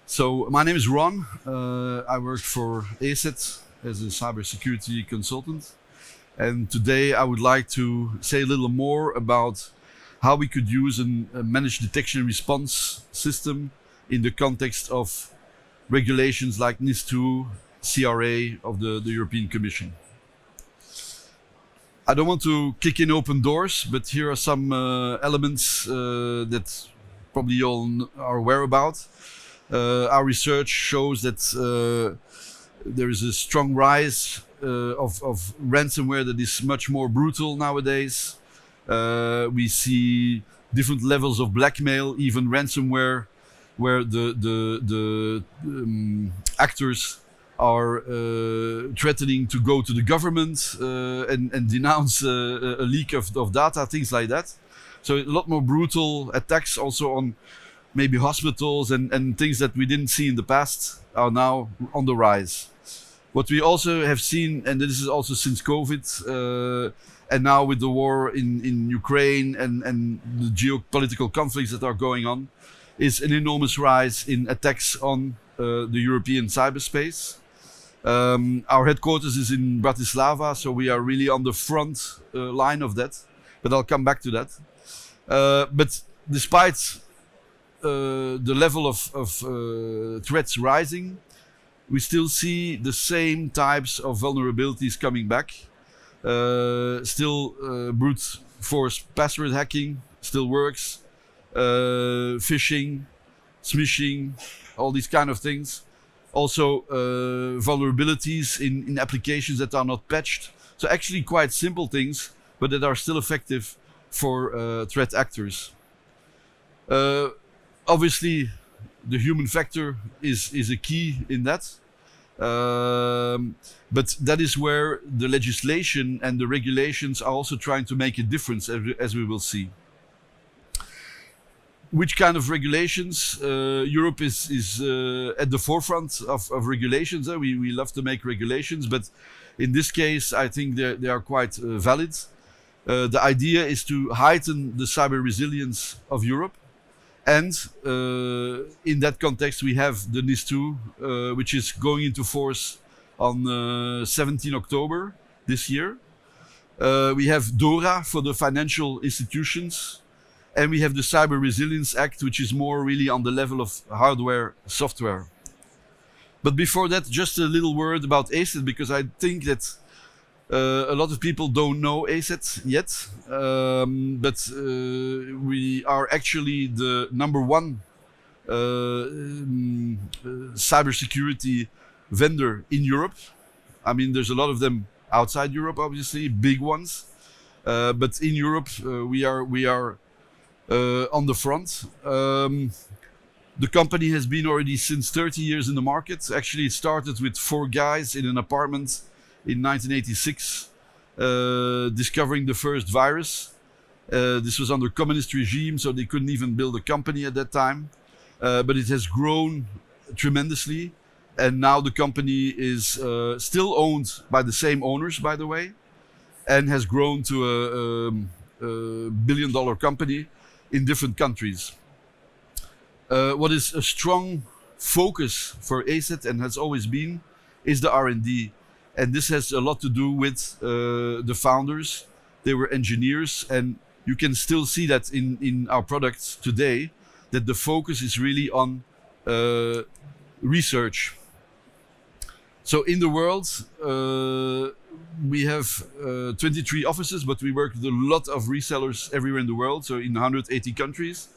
So my name is Ron. I work for ACET as a cybersecurity consultant. And today I would like to say a little more about how we could use a managed detection and response system in the context of regulations like NIS2, CRA of the European Commission. I don't want to kick in open doors, but here are some elements that probably you all are aware about. Our research shows that there is a strong rise of ransomware that is much more brutal nowadays. We see different levels of blackmail, even ransomware, where the actors are threatening to go to the government and denounce a leak of data, things like that. So a lot more brutal attacks also on maybe hospitals and things that we didn't see in the past are now on the rise. What we also have seen, and this is also since COVID, and now with the war in Ukraine and the geopolitical conflicts that are going on, is an enormous rise in attacks on the European cyberspace. Our headquarters is in Bratislava, so we are really on the front line of that, but I'll come back to that. But despite the level of threats rising, we still see the same types of vulnerabilities coming back. Still brute force password hacking still works, phishing, smishing, all these kind of things. Also vulnerabilities in applications that are not patched. So actually quite simple things, but that are still effective for threat actors. Obviously, the human factor is a key in that. But that is where the legislation and the regulations are also trying to make a difference, as we will see. Which kind of regulations? Europe is at the forefront of regulations. We love to make regulations, but in this case, I think they are quite valid. The idea is to heighten the cyber resilience of Europe. And in that context, we have the NIS2, which is going into force on 17 October this year. We have DORA for the financial institutions. And we have the Cyber Resilience Act, which is more really on the level of hardware, software. But before that, just a little word about ACET, because I think that a lot of people don't know ACET yet. But we are actually the #1 cybersecurity vendor in Europe. I mean, there's a lot of them outside Europe, obviously, big ones. But in Europe, we are on the front. The company has been already since 30 years in the market. Actually, it started with 4 guys in an apartment in 1986, discovering the first virus. This was under communist regime, so they couldn't even build a company at that time. But it has grown tremendously. And now the company is still owned by the same owners, by the way, and has grown to a billion-dollar company in different countries. What is a strong focus for ACET and has always been is the R&D. And this has a lot to do with the founders. They were engineers, and you can still see that in our products today, that the focus is really on research. So in the world, we have 23 offices, but we work with a lot of resellers everywhere in the world, so in 180 countries.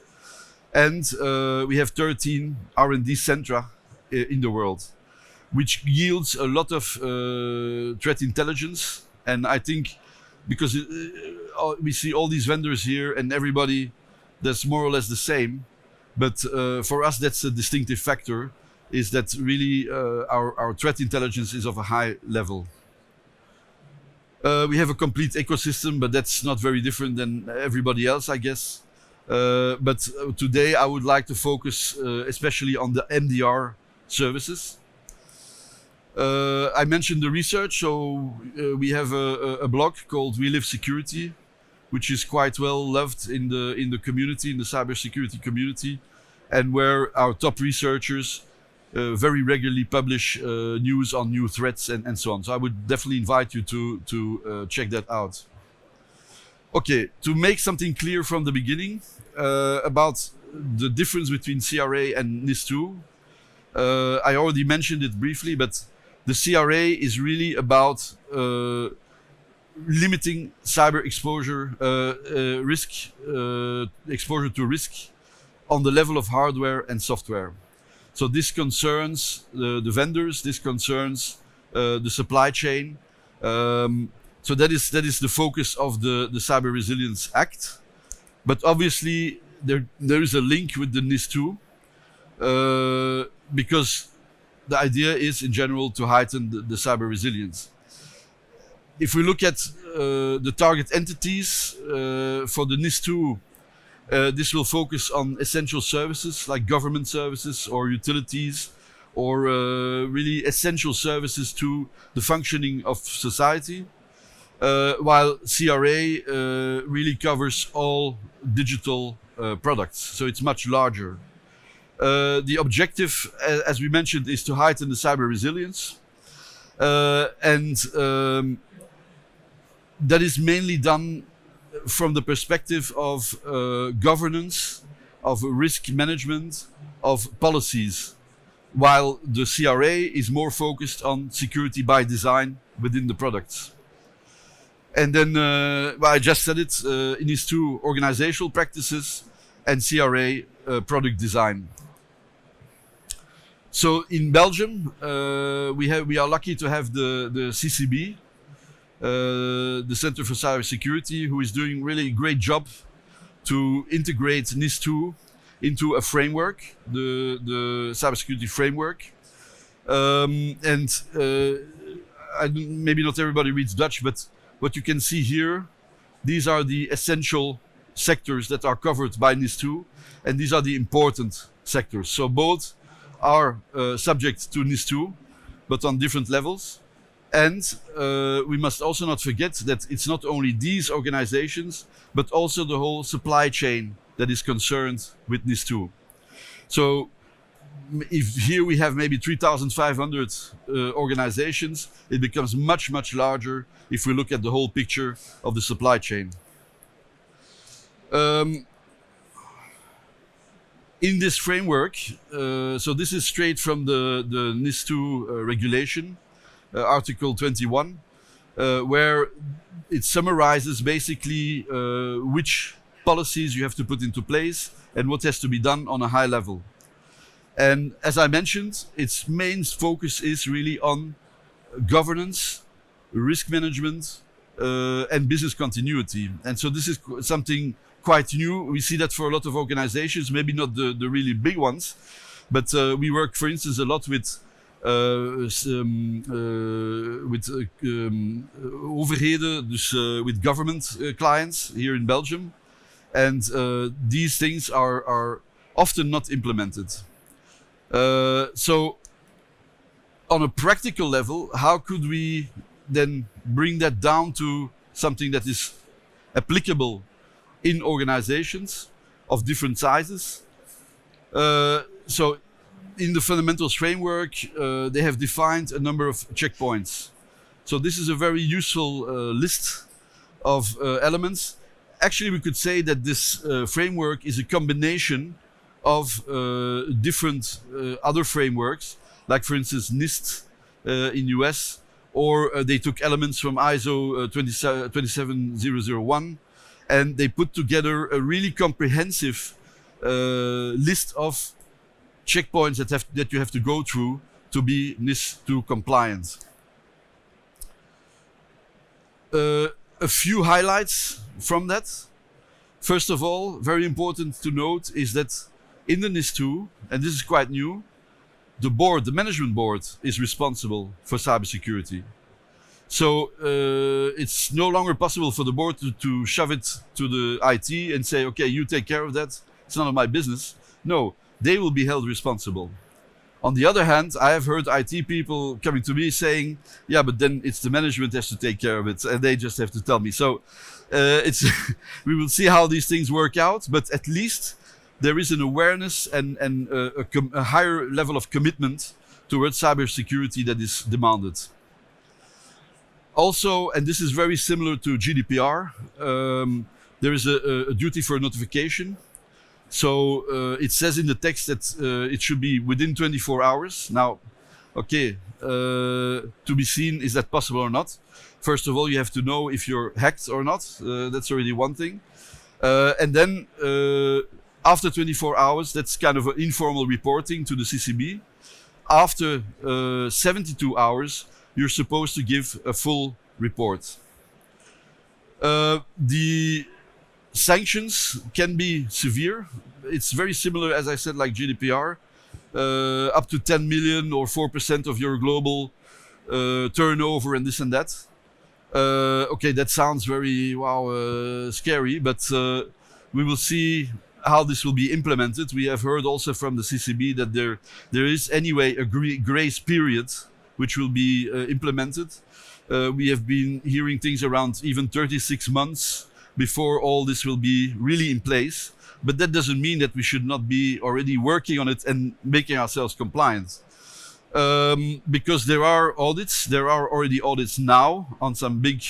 And we have 13 R&D centra in the world, which yields a lot of threat intelligence. And I think because we see all these vendors here and everybody that's more or less the same, but for us that's a distinctive factor, is that really our threat intelligence is of a high level. We have a complete ecosystem, but that's not very different than everybody else, I guess. But today I would like to focus especially on the MDR services. I mentioned the research, so we have a blog called We Live Security, which is quite well loved in the community, in the cybersecurity community, and where our top researchers very regularly publish news on new threats and so on. So I would definitely invite you to check that out. Okay, to make something clear from the beginning about the difference between CRA and NIS2, I already mentioned it briefly, but the CRA is really about limiting cyber exposure, exposure to risk on the level of hardware and software. So this concerns the vendors, this concerns the supply chain. So that is the focus of the Cyber Resilience Act. But obviously there is a link with the NIS2 because the idea is in general to heighten the cyber resilience. If we look at the target entities for the NIS2, this will focus on essential services like government services or utilities or really essential services to the functioning of society, while CRA really covers all digital products, so it's much larger. The objective, as we mentioned, is to heighten the cyber resilience, and that is mainly done from the perspective of governance, of risk management, of policies, while the CRA is more focused on security by design within the products. And then, well, I just said it, in these two organizational practices and CRA product design. So in Belgium, we are lucky to have the CCB, the Center for Cybersecurity, who is doing really a great job to integrate NIS2 into a framework, the cybersecurity framework. Maybe not everybody reads Dutch, but what you can see here, these are the essential sectors that are covered by NIS2, and these are the important sectors. So both are subject to NIS2, but on different levels. And we must also not forget that it's not only these organizations, but also the whole supply chain that is concerned with NIS2. So if here we have maybe 3,500 organizations, it becomes much, much larger if we look at the whole picture of the supply chain. In this framework, so this is straight from the NIS2 regulation, Article 21, where it summarizes basically which policies you have to put into place and what has to be done on a high level. And as I mentioned, its main focus is really on governance, risk management, and business continuity. And so this is something quite new. We see that for a lot of organizations, maybe not the really big ones, but we work, for instance, a lot with overheden, dus with government clients here in Belgium, and these things are often not implemented. So on a practical level, how could we then bring that down to something that is applicable in organizations of different sizes? So in the fundamentals framework, they have defined a number of checkpoints. So this is a very useful list of elements. Actually, we could say that this framework is a combination of different other frameworks, like for instance NIST in US, or they took elements from ISO 27001, and they put together a really comprehensive list of checkpoints that you have to go through to be NIS2 compliant. A few highlights from that. First of all, very important to note is that in the NIS2, and this is quite new, the board, the management board, is responsible for cybersecurity. So it's no longer possible for the board to shove it to the IT and say, okay, you take care of that, it's none of my business. No, they will be held responsible. On the other hand, I have heard IT people coming to me saying, yeah, but then it's the management has to take care of it, and they just have to tell me. So it's we will see how these things work out, but at least there is an awareness and a higher level of commitment towards cybersecurity that is demanded. Also, and this is very similar to GDPR, there is a duty for notification. So it says in the text that it should be within 24 hours. Now, okay, to be seen, is that possible or not? First of all, you have to know if you're hacked or not. That's already one thing. And then after 24 hours, that's kind of an informal reporting to the CCB. After 72 hours, you're supposed to give a full report. The sanctions can be severe. It's very similar, as I said, like GDPR, up to 10 million or 4% of your global turnover and this and that. Okay, that sounds very scary, but we will see how this will be implemented. We have heard also from the CCB that there is anyway a grace period which will be implemented. We have been hearing things around even 36 months before all this will be really in place. But that doesn't mean that we should not be already working on it and making ourselves compliant. Because there are audits, there are already audits now on some big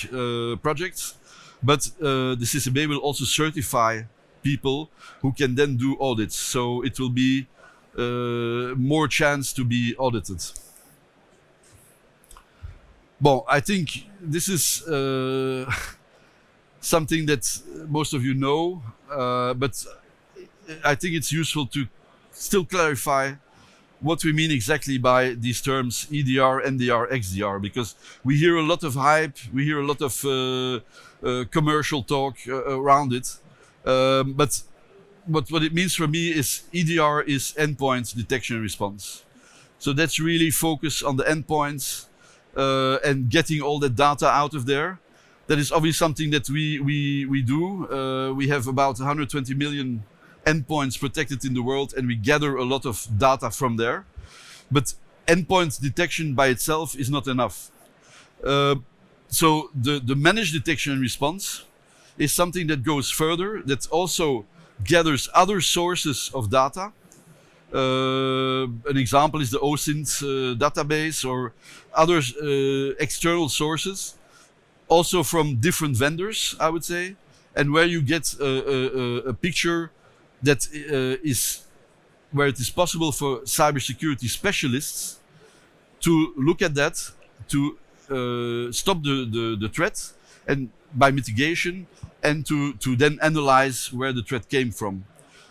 projects, but the CCB will also certify people who can then do audits. So it will be more chance to be audited. Well, I think this is something that most of you know, but I think it's useful to still clarify what we mean exactly by these terms EDR, NDR, XDR, because we hear a lot of hype, we hear a lot of commercial talk around it. But what it means for me is EDR is endpoint detection and response. So that's really focus on the endpoints and getting all that data out of there. That is obviously something that we do. We have about 120 million endpoints protected in the world, and we gather a lot of data from there. But endpoint detection by itself is not enough. So the managed detection and response is something that goes further, that also gathers other sources of data. An example is the OSINT database or other external sources, also from different vendors, I would say, and where you get a picture that is where it is possible for cybersecurity specialists to look at that, to stop the threat, and by mitigation, and to then analyze where the threat came from.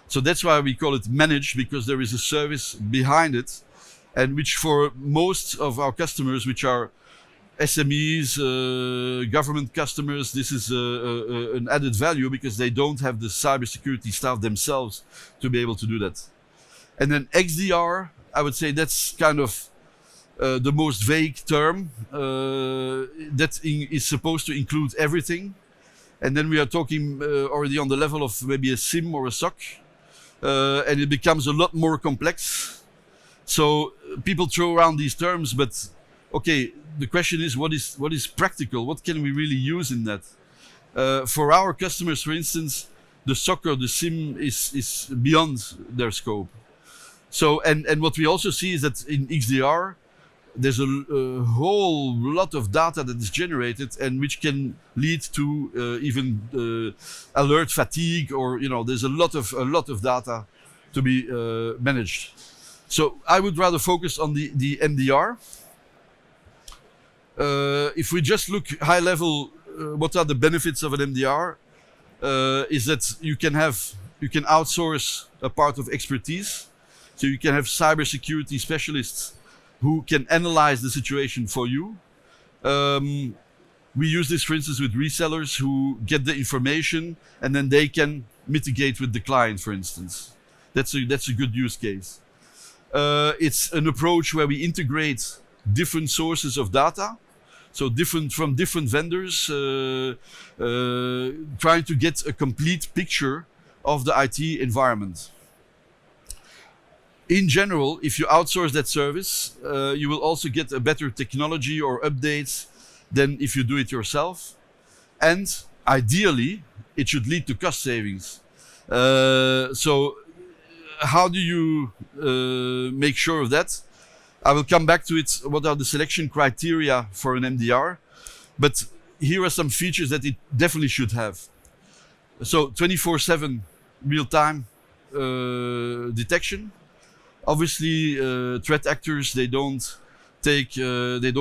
So that's why we call it managed, because there is a service behind it, and which for most of our customers, which are SMEs, government customers, this is an added value because they don't have the cybersecurity staff themselves to be able to do that. And then XDR, I would say that's kind of the most vague term that is supposed to include everything. And then we are talking already on the level of maybe a SIM or a SOC, and it becomes a lot more complex. So people throw around these terms, but okay, the question is what is practical? What can we really use in that? For our customers, for instance, the SOC or the SIM is beyond their scope. So and what we also see is that in XDR, there's a whole lot of data that is generated and which can lead to even alert fatigue, or there's a lot of data to be managed. So I would rather focus on the MDR. If we just look high level, what are the benefits of an MDR? Is that you can outsource a part of expertise. So you can have cybersecurity specialists who can analyze the situation for you. We use this, for instance, with resellers who get the information and then they can mitigate with the client, for instance. That's a good use case. It's an approach where we integrate different sources of data, so from different vendors, trying to get a complete picture of the IT environment. In general, if you outsource that service, you will also get a better technology or updates than if you do it yourself. And ideally, it should lead to cost savings. So how do you make sure of that? I will come back to it. What are the selection criteria for an MDR? But here are some features that it definitely should have. So 24/7 real-time detection. Obviously, threat actors, they don't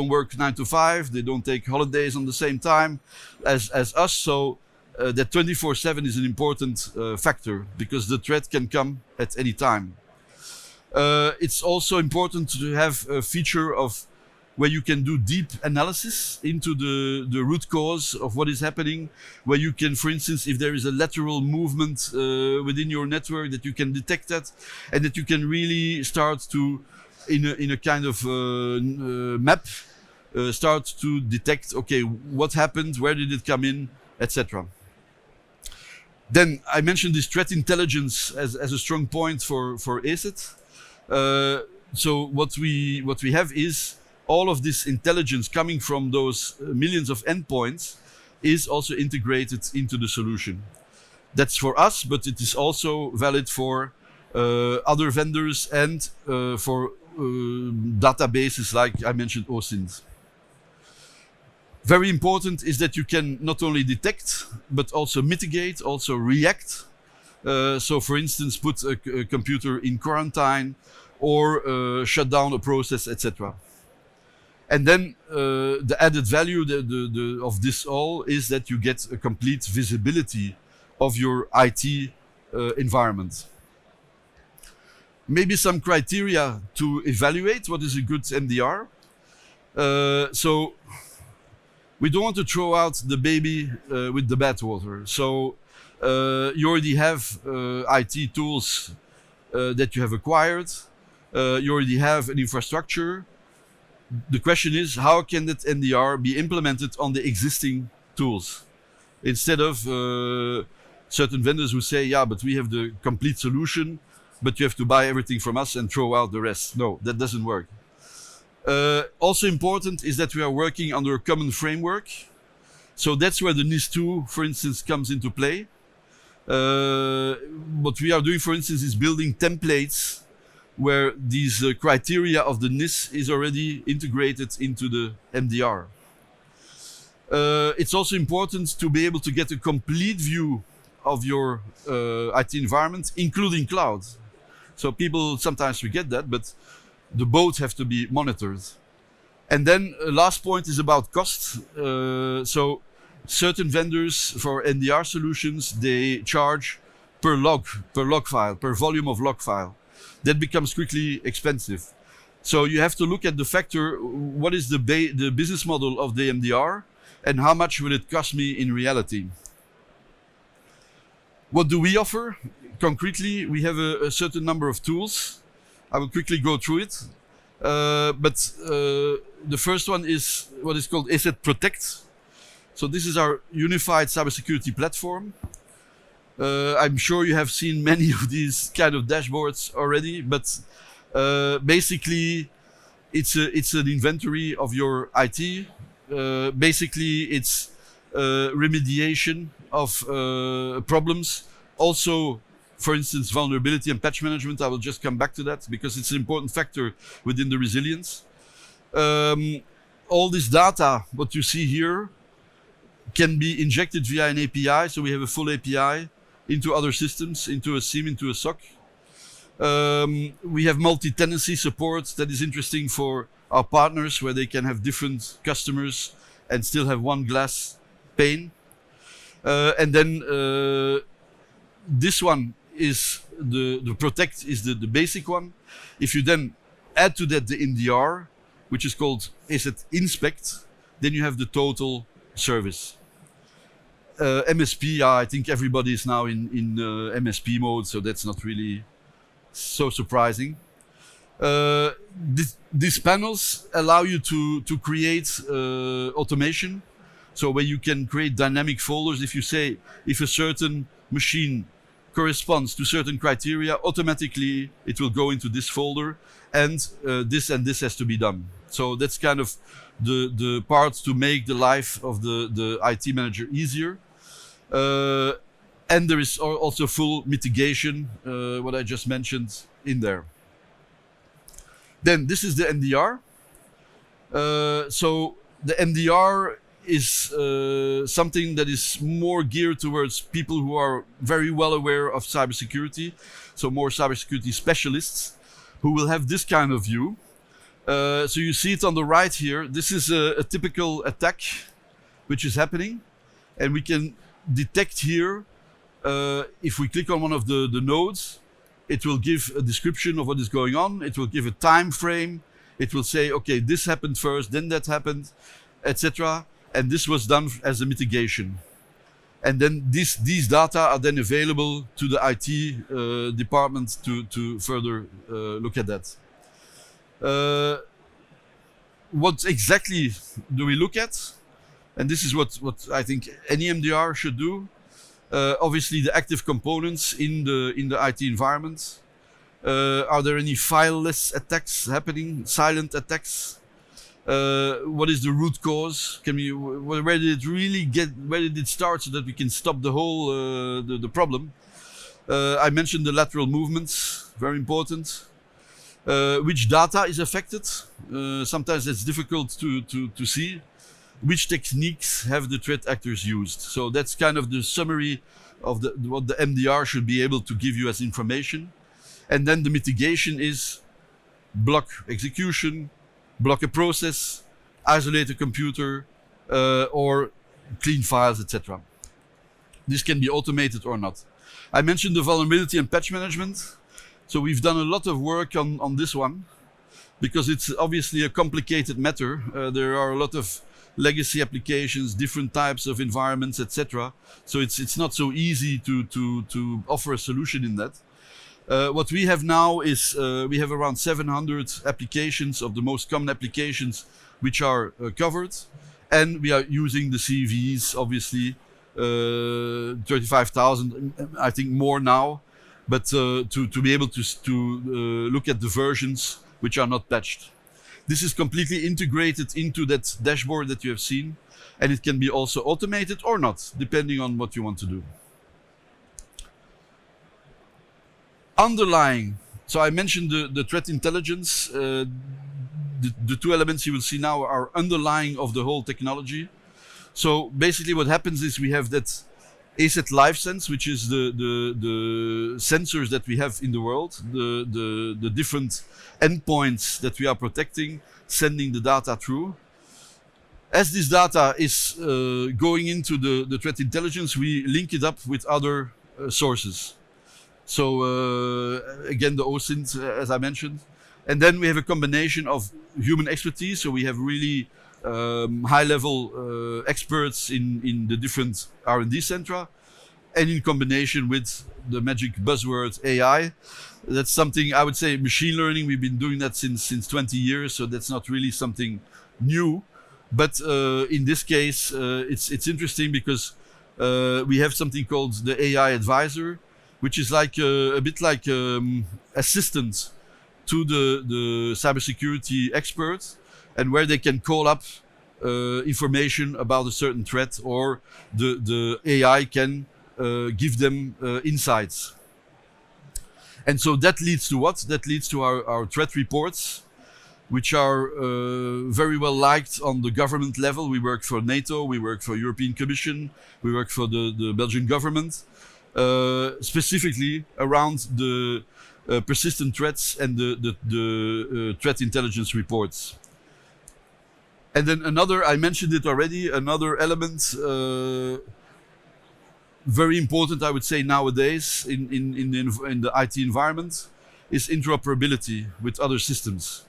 work 9 to 5. They don't take holidays on the same time as us. So that 24/7 is an important factor because the threat can come at any time. It's also important to have a feature of where you can do deep analysis into the root cause of what is happening, where you can, for instance, if there is a lateral movement within your network, that you can detect that, and that you can really start to, in a kind of map, start to detect, okay, what happened, where did it come in, etc. Then I mentioned this threat intelligence as a strong point for ACID. So what we have is all of this intelligence coming from those millions of endpoints is also integrated into the solution. That's for us, but it is also valid for other vendors and for databases like I mentioned OSINT. Very important is that you can not only detect, but also mitigate, also react. So for instance, put a computer in quarantine or shut down a process, etc. And then the added value of this all is that you get a complete visibility of your IT environment. Maybe some criteria to evaluate what is a good MDR. So we don't want to throw out the baby with the bathwater. So you already have IT tools that you have acquired. You already have an infrastructure. The question is, how can that MDR be implemented on the existing tools? Instead of certain vendors who say, yeah, but we have the complete solution, but you have to buy everything from us and throw out the rest. No, that doesn't work. Also important is that we are working under a common framework. So that's where the NIS2, for instance, comes into play. What we are doing, for instance, is building templates where these criteria of the NIS is already integrated into the MDR. It's also important to be able to get a complete view of your IT environment, including cloud. So people sometimes forget that, but the both have to be monitored. And then last point is about cost. So certain vendors for NDR solutions, they charge per log file, per volume of log file. That becomes quickly expensive. So you have to look at the factor, what is the business model of the MDR and how much will it cost me in reality? What do we offer? Concretely, we have a certain number of tools. I will quickly go through it. But the first one is what is called ACID Protect. So this is our unified cybersecurity platform. I'm sure you have seen many of these kind of dashboards already, but basically it's an inventory of your IT. Basically it's remediation of problems. Also, for instance, vulnerability and patch management. I will just come back to that because it's an important factor within the resilience. All this data, what you see here, can be injected via an API. So we have a full API into other systems, into a SIEM, into a SOC. We have multi-tenancy support that is interesting for our partners, where they can have different customers and still have one glass pane. And then this one is the Protect is the basic one. If you then add to that the MDR, which is called ACID Inspect, then you have the total service. MSP, I think everybody is now in MSP mode, so that's not really so surprising. These panels allow you to create automation. So where you can create dynamic folders. If you say, if a certain machine corresponds to certain criteria, automatically it will go into this folder, and this has to be done. So that's kind of the part to make the life of the IT manager easier. And there is also full mitigation, what I just mentioned in there. Then this is the MDR. So the MDR is something that is more geared towards people who are very well aware of cybersecurity. So more cybersecurity specialists who will have this kind of view. So you see it on the right here. This is a typical attack which is happening. And we can detect here, if we click on one of the nodes, it will give a description of what is going on. It will give a time frame. It will say, okay, this happened first, then that happened, etc. And this was done as a mitigation. And then these data are then available to the IT department to further look at that. What exactly do we look at? And this is what I think any MDR should do. Obviously, the active components in the IT environment. Are there any fileless attacks happening? Silent attacks? What is the root cause? Where did it really get? Where did it start so that we can stop the whole the problem? I mentioned the lateral movements, very important. Which data is affected? Sometimes it's difficult to see. Which techniques have the threat actors used? So that's kind of the summary of what the MDR should be able to give you as information. And then the mitigation is block execution, block a process, isolate a computer, or clean files, etc. This can be automated or not. I mentioned the vulnerability and patch management. So we've done a lot of work on this one because it's obviously a complicated matter. There are a lot of legacy applications, different types of environments, etc. So it's not so easy to offer a solution in that. What we have now is we have around 700 applications of the most common applications which are covered, and we are using the CVs, obviously, 35,000, I think more now, but to be able to look at the versions which are not patched. This is completely integrated into that dashboard that you have seen, and it can be also automated or not, depending on what you want to do. Underlying, so I mentioned the threat intelligence. The two elements you will see now are underlying of the whole technology. So basically what happens is we have that ASET LiveSense, which is the sensors that we have in the world, the different endpoints that we are protecting, sending the data through. As this data is going into the threat intelligence, we link it up with other sources. So again, the OSINT, as I mentioned. And then we have a combination of human expertise. So we have really high-level experts in the different R&D centra, and in combination with the magic buzzword AI. That's something I would say machine learning. We've been doing that since 20 years, so that's not really something new. But in this case, it's interesting because we have something called the AI advisor, which is like a bit like assistant to the cybersecurity expert, and where they can call up information about a certain threat, or the AI can give them insights. And so that leads to what? That leads to our threat reports, which are very well liked on the government level. We work for NATO, we work for European Commission, we work for the Belgian government, specifically around the persistent threats and the threat intelligence reports. And then another, I mentioned it already, another element, very important, I would say nowadays in the IT environment, is interoperability with other systems.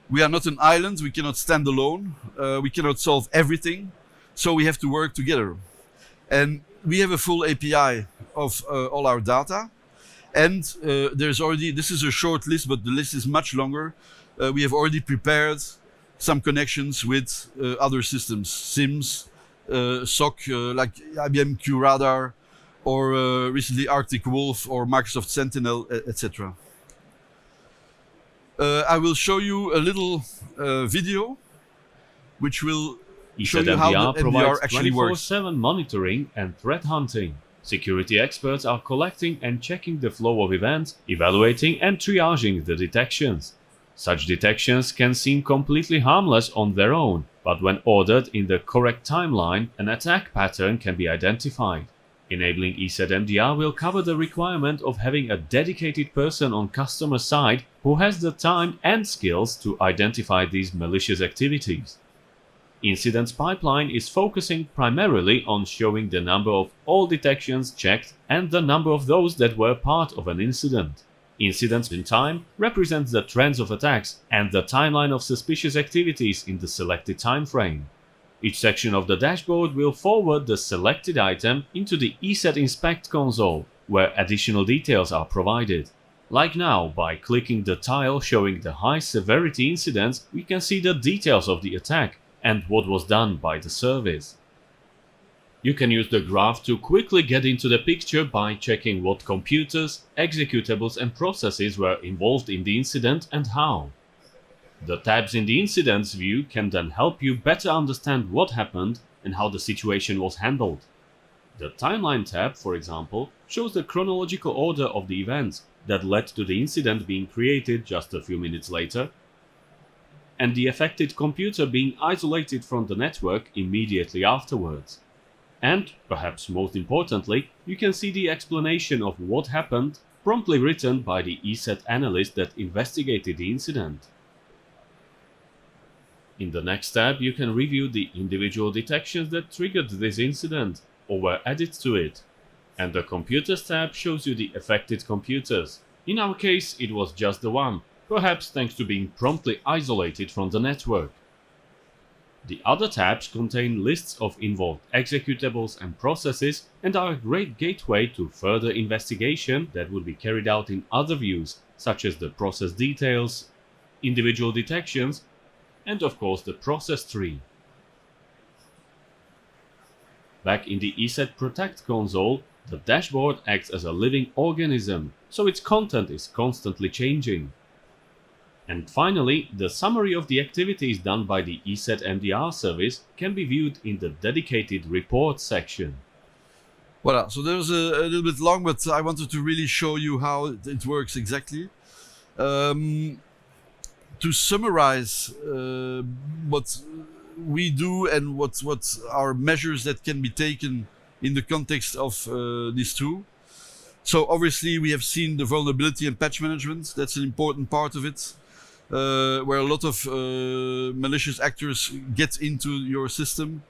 We are not an island, we cannot stand alone, we cannot solve everything, so we have to work together. And we have a full API of all our data, and there's already, this is a short list, but the list is much longer. We have already prepared some connections with other systems, SIMs, SOC, like IBM QRadar, or recently Arctic Wolf or Microsoft Sentinel, etc. I will show you a little video which will show you how the MDR actually works. 24/7 monitoring and threat hunting, Security experts are collecting and checking the flow of events, evaluating and triaging the detections. Such detections can seem completely harmless on their own, but when ordered in the correct timeline, an attack pattern can be identified. Enabling ESET MDR will cover the requirement of having a dedicated person on customer side who has the time and skills to identify these malicious activities. Incidents Pipeline is focusing primarily on showing the number of all detections checked and the number of those that were part of an incident. Incidents in time represents the trends of attacks and the timeline of suspicious activities in the selected time frame. Each section of the dashboard will forward the selected item into the ESET Inspect console, where additional details are provided. Like now, by clicking the tile showing the high severity incidents, we can see the details of the attack and what was done by the service. You can use the graph to quickly get into the picture by checking what computers, executables and processes were involved in the incident and how. The tabs in the Incidents view can then help you better understand what happened and how the situation was handled. The Timeline tab, for example, shows the chronological order of the events that led to the incident being created just a few minutes later, and the affected computer being isolated from the network immediately afterwards. And, perhaps most importantly, you can see the explanation of what happened, promptly written by the ESET analyst that investigated the incident. In the next tab, you can review the individual detections that triggered this incident or were added to it. And the Computers tab shows you the affected computers. In our case, it was just the one, perhaps thanks to being promptly isolated from the network. The other tabs contain lists of involved executables and processes and are a great gateway to further investigation that would be carried out in other views, such as the process details, individual detections, and of course the process tree. Back in the ESET Protect console, the dashboard acts as a living organism, so its content is constantly changing. And finally, the summary of the activities done by the ESET MDR service can be viewed in the dedicated Reports section. Voilà, so that was a little bit long, but I wanted to really show you how it works exactly. To summarize what we do and what are measures that can be taken in the context of NIS2. So obviously we have seen the vulnerability and patch management. That's an important part of it. Where a lot of malicious actors get into your system.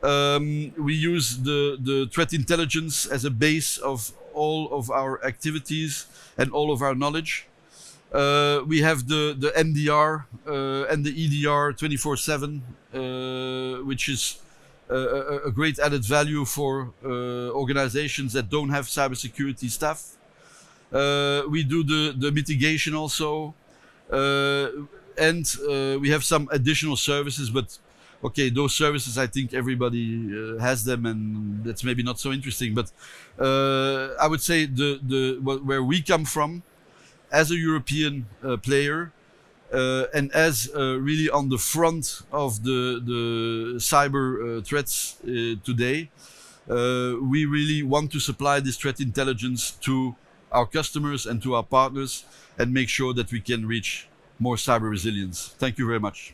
We use the threat intelligence as a base of all of our activities and all of our knowledge. We have the MDR and the EDR 24/7, which is a great added value for organizations that don't have cybersecurity staff. We do the mitigation also. And we have some additional services, but okay, those services I think everybody has them, and that's maybe not so interesting. But I would say where we come from as a European player and as really on the front of the cyber threats today, we really want to supply this threat intelligence to our customers and to our partners and make sure that we can reach more cyber resilience. Thank you very much.